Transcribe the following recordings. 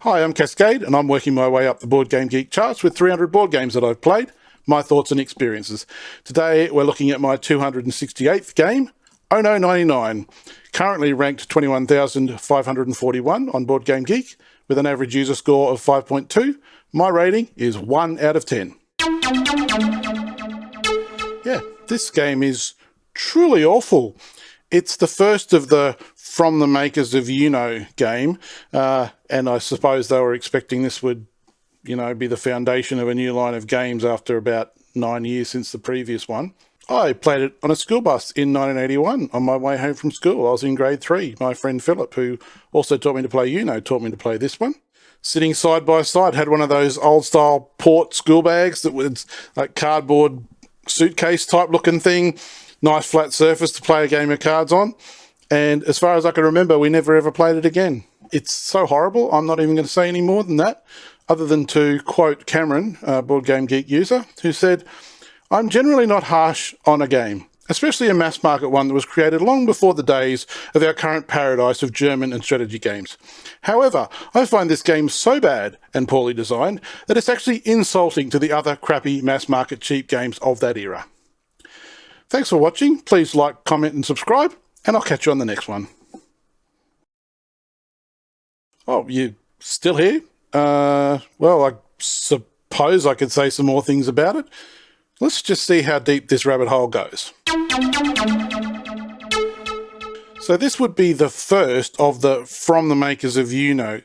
Hi, I'm Cascade, and I'm working my way up the Board Game Geek charts with 300 board games that I've played, my thoughts and experiences. Today, we're looking at my 268th game, Oh No 99, currently ranked 21,541 on Board Game Geek, with an average user score of 5.2. My rating is 1 out of 10. Yeah, this game is truly awful. It's the first of the from the makers of game, and I suppose they were expecting this would, be the foundation of a new line of games after about 9 years since the previous one. I played it on a school bus in 1981 on my way home from school. I was in grade 3. My friend Philip, who also taught me to play taught me to play this one. Sitting side by side, had one of those old style port school bags that was like cardboard suitcase type looking thing. Nice flat surface to play a game of cards on. And as far as I can remember, we never ever played it again. It's so horrible, I'm not even going to say any more than that, other than to quote Cameron, a Board Game Geek user, who said, "I'm generally not harsh on a game, especially a mass market one that was created long before the days of our current paradise of German and strategy games. However, I find this game so bad and poorly designed that it's actually insulting to the other crappy mass market cheap games of that era." Thanks for watching. Please like, comment and subscribe, and I'll catch you on the next one. Oh, you still here? Well, I suppose I could say some more things about it. Let's just see how deep this rabbit hole goes. So this would be the first of the From the Makers of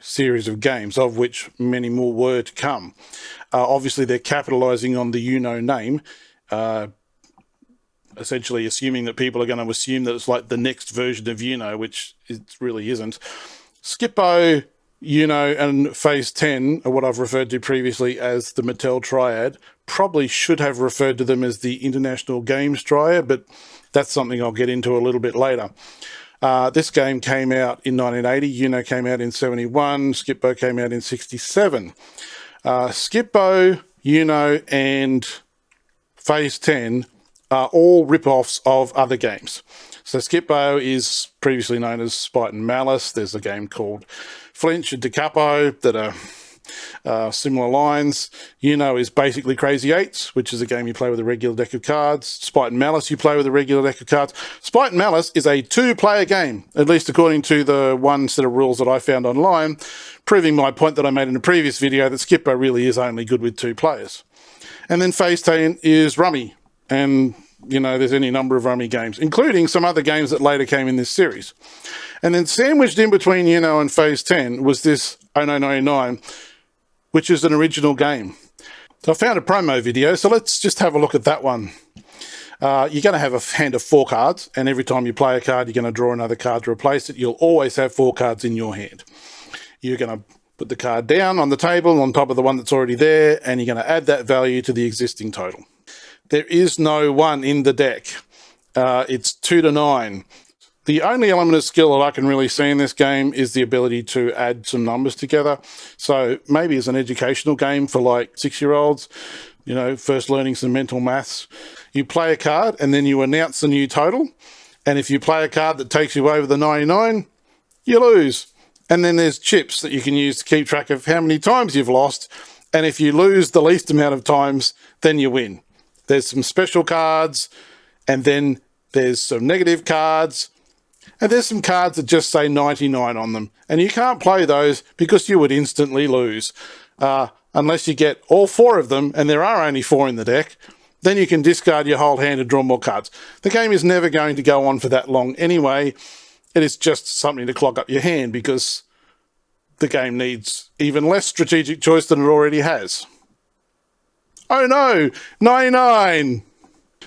series of games, of which many more were to come. Obviously, they're capitalising on the name, essentially assuming that people are going to assume that it's like the next version of which it really isn't. Skippo, and Phase 10 are what I've referred to previously as the Mattel Triad. Probably should have referred to them as the International Games Triad, but that's something I'll get into a little bit later. This game came out in 1980, came out in 71, Skippo came out in 67. Skippo, and Phase 10 are all rip-offs of other games. So Skippo is previously known as Spite and Malice. There's a game called Flinch and Da Capo that are similar lines. Is basically Crazy Eights, which is a game you play with a regular deck of cards. Spite and Malice you play with a regular deck of cards. Spite and Malice is a two-player game, at least according to the one set of rules that I found online, proving my point that I made in a previous video that Skippo really is only good with 2 players. And then Phase 10 is Rummy. And, there's any number of Rummy games, including some other games that later came in this series. And then sandwiched in between, and Phase 10 was this Oh No 99, which is an original game. So I found a promo video, so let's just have a look at that one. You're going to have a hand of 4 cards, and every time you play a card, you're going to draw another card to replace it. You'll always have 4 cards in your hand. You're going to put the card down on the table on top of the one that's already there, and you're going to add that value to the existing total. There is no 1 in the deck. It's 2 to 9. The only element of skill that I can really see in this game is the ability to add some numbers together. So maybe as an educational game for like 6-year-olds, first learning some mental maths. You play a card and then you announce the new total. And if you play a card that takes you over the 99, you lose. And then there's chips that you can use to keep track of how many times you've lost. And if you lose the least amount of times, then you win. There's some special cards, and then there's some negative cards, and there's some cards that just say 99 on them. And you can't play those because you would instantly lose. Unless you get all 4 of them, and there are only 4 in the deck, then you can discard your whole hand and draw more cards. The game is never going to go on for that long anyway. It is just something to clog up your hand because the game needs even less strategic choice than it already has. Oh no, 99!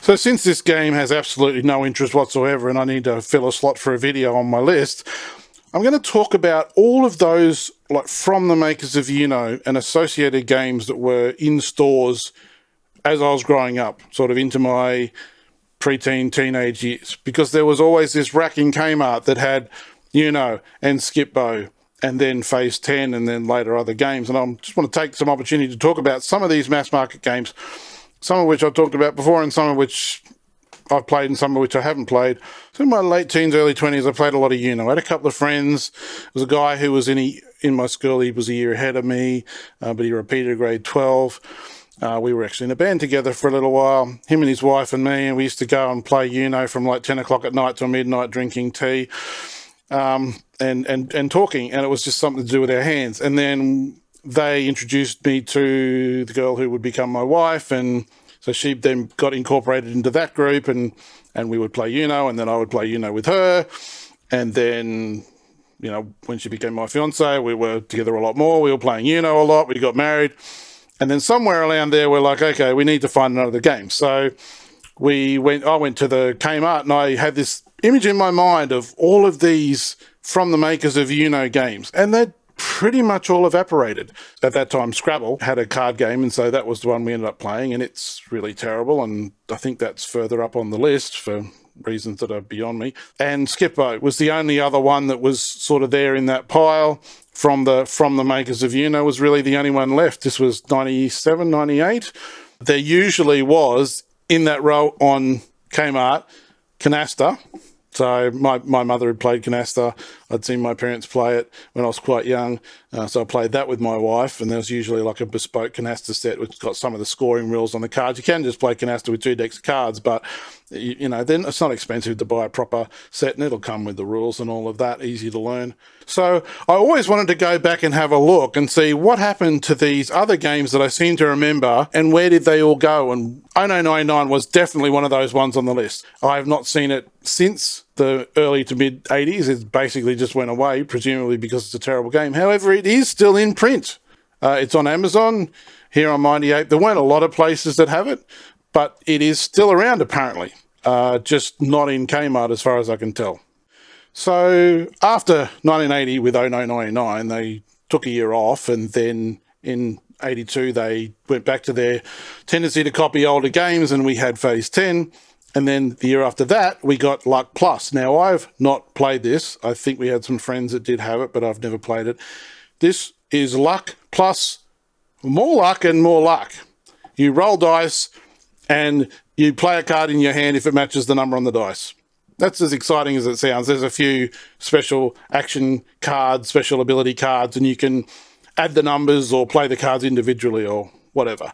So since this game has absolutely no interest whatsoever and I need to fill a slot for a video on my list, I'm going to talk about all of those from the makers of and associated games that were in stores as I was growing up, sort of into my preteen, teenage years, because there was always this rack in Kmart that had and Skippo, and then Phase 10, and then later other games. And I just want to take some opportunity to talk about some of these mass market games, some of which I've talked about before and some of which I've played and some of which I haven't played. So in my late teens, early 20s, I played a lot of I had a couple of friends. There was a guy who was in in my school. He was a year ahead of me, but he repeated grade 12. We were actually in a band together for a little while, him and his wife and me, and we used to go and play from like 10 o'clock at night till midnight, drinking tea and talking, and it was just something to do with our hands. And then they introduced me to the girl who would become my wife, and so she then got incorporated into that group, and we would play and then I would play with her. And then, when she became my fiance, we were together a lot more. We were playing a lot. We got married. And then somewhere around there, we're like, okay, we need to find another game. So I went to the Kmart, and I had this image in my mind of all of these from the makers of games. And they'd pretty much all evaporated. At that time, Scrabble had a card game, and so that was the one we ended up playing, and it's really terrible. And I think that's further up on the list for reasons that are beyond me. And Skippo was the only other one that was sort of there in that pile from the makers of was really the only one left. This was 97, 98. There usually was, in that row on Kmart, Canasta. So my mother had played Canasta. I'd seen my parents play it when I was quite young. So I played that with my wife, and there was usually like a bespoke Canasta set which got some of the scoring rules on the cards. You can just play Canasta with 2 decks of cards, but then it's not expensive to buy a proper set, and it'll come with the rules and all of that, easy to learn. So I always wanted to go back and have a look and see what happened to these other games that I seem to remember, and where did they all go. And 0099 was definitely one of those ones on the list. I have not seen it since the early to mid 80s. It basically just went away, presumably because it's a terrible game. However, it is still in print. It's on Amazon here on Mindy Ape. There weren't a lot of places that have it, but it is still around apparently, just not in Kmart as far as I can tell. So after 1980 with 0099, they took a year off, and then in 82 they went back to their tendency to copy older games, and we had Phase 10. And then the year after that, we got Luck Plus. Now, I've not played this. I think we had some friends that did have it, but I've never played it. This is Luck Plus, more luck and more luck. You roll dice, and you play a card in your hand if it matches the number on the dice. That's as exciting as it sounds. There's a few special action cards, special ability cards, and you can add the numbers or play the cards individually or whatever.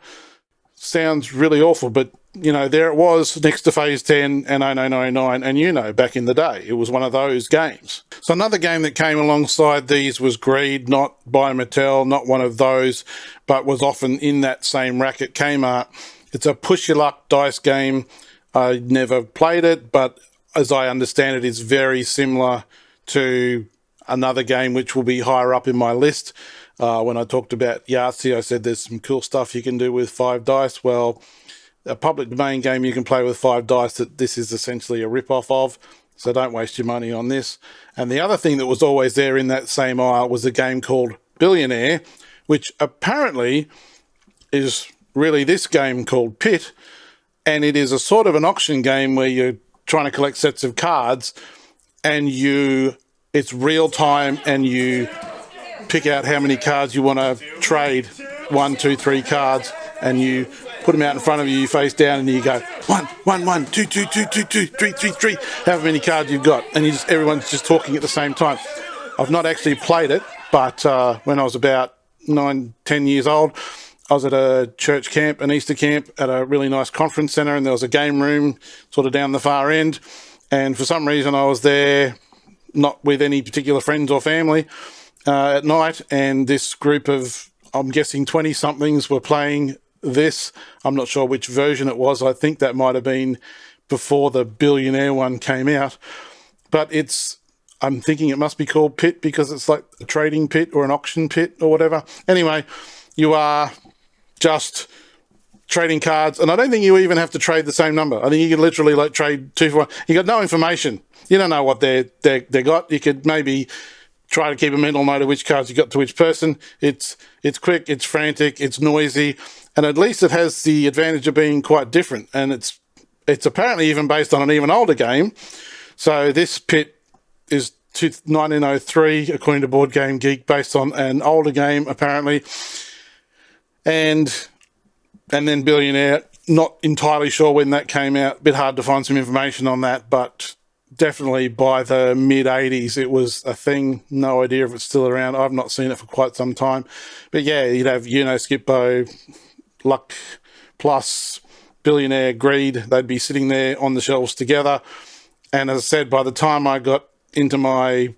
Sounds really awful, but there it was next to Phase 10 and 0099, and back in the day, it was one of those games. So another game that came alongside these was Greed, not by Mattel, not one of those, but was often in that same rack at Kmart. It's a push your luck dice game. I never played it, but as I understand it, it's very similar to another game which will be higher up in my list. When I talked about Yahtzee, I said there's some cool stuff you can do with 5 dice. Well, a public domain game you can play with 5 dice that this is essentially a rip-off of, so don't waste your money on this. And the other thing that was always there in that same aisle was a game called Billionaire, which apparently is really this game called Pit, and it is a sort of an auction game where you're trying to collect sets of cards, and it's real time, and you pick out how many cards you want to trade, 1, 2, 3 cards, and you put them out in front of you, face down, and you go 1, 1, 1, 2, 2, 2, 2, 2, 3, 3, 3, however many cards you've got, and everyone's just talking at the same time. I've not actually played it, but when I was about 9, 10 years old, I was at a church camp, an Easter camp, at a really nice conference centre, and there was a game room sort of down the far end, and for some reason I was there not with any particular friends or family at night, and this group of, I'm guessing 20-somethings were playing this. I'm not sure which version it was. I think that might have been before the Billionaire one came out, but I'm thinking it must be called Pit because it's like a trading pit or an auction pit or whatever. Anyway, you are just trading cards, and I don't think you even have to trade the same number. I think you can literally like trade 2 for 1. You got no information. You don't know what they got. You could maybe try to keep a mental note of which cards you got to which person. It's quick, it's frantic, it's noisy, and at least it has the advantage of being quite different. And it's apparently even based on an even older game. So this Pit is 1903, according to Board Game Geek, based on an older game apparently. And then Billionaire, not entirely sure when that came out. A bit hard to find some information on that, but definitely by the mid-80s, it was a thing. No idea if it's still around. I've not seen it for quite some time. But yeah, you'd have Skippo, Luck Plus, Billionaire, Greed. They'd be sitting there on the shelves together. And as I said, by the time I got into my,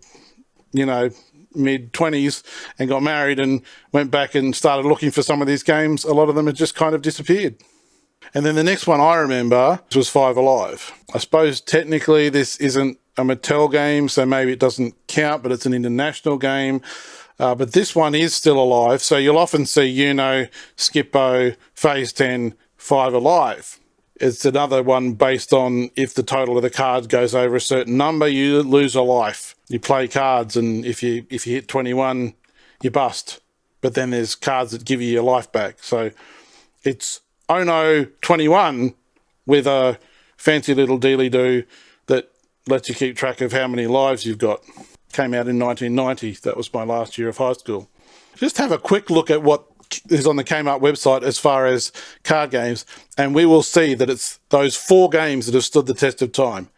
mid-20s and got married and went back and started looking for some of these games, a lot of them had just kind of disappeared. And then the next one I remember was Five Alive. I suppose technically this isn't a Mattel game, so maybe it doesn't count, but it's an international game. But this one is still alive. So you'll often see Skippo, Phase 10, Five Alive. It's another one based on if the total of the cards goes over a certain number, you lose a life. You play cards, and if you hit 21, you bust. But then there's cards that give you your life back. So it's Ono 21 with a fancy little dealy-do that lets you keep track of how many lives you've got. Came out in 1990. That was my last year of high school. Just have a quick look at what is on the Kmart website as far as card games, and we will see that it's those 4 games that have stood the test of time.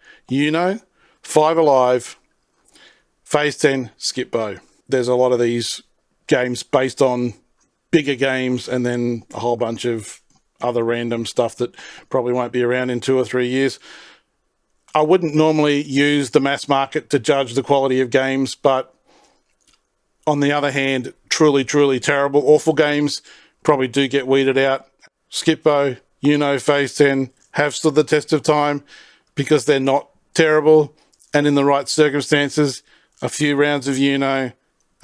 Five Alive, Phase 10, Skippo. There's a lot of these games based on bigger games and then a whole bunch of other random stuff that probably won't be around in 2 or 3 years. I wouldn't normally use the mass market to judge the quality of games, but on the other hand, truly, truly terrible, awful games probably do get weeded out. Skippo, Phase 10 have stood the test of time because they're not terrible, and in the right circumstances, a few rounds of a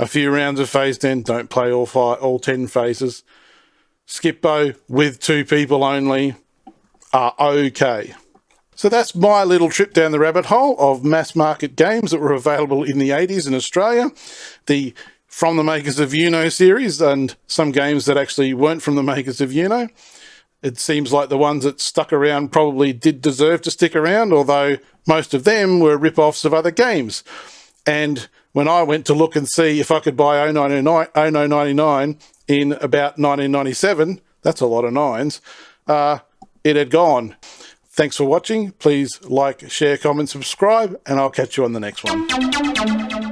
few rounds of Phase 10, don't play all 10 phases. Skippo with 2 people only are okay. So that's my little trip down the rabbit hole of mass market games that were available in the 80s in Australia. From the makers of series, and some games that actually weren't from the makers of It seems like the ones that stuck around probably did deserve to stick around, although most of them were rip-offs of other games. And when I went to look and see if I could buy Ono 99 in about 1997, that's a lot of nines, it had gone. Thanks for watching. Please like, share, comment, subscribe, and I'll catch you on the next one.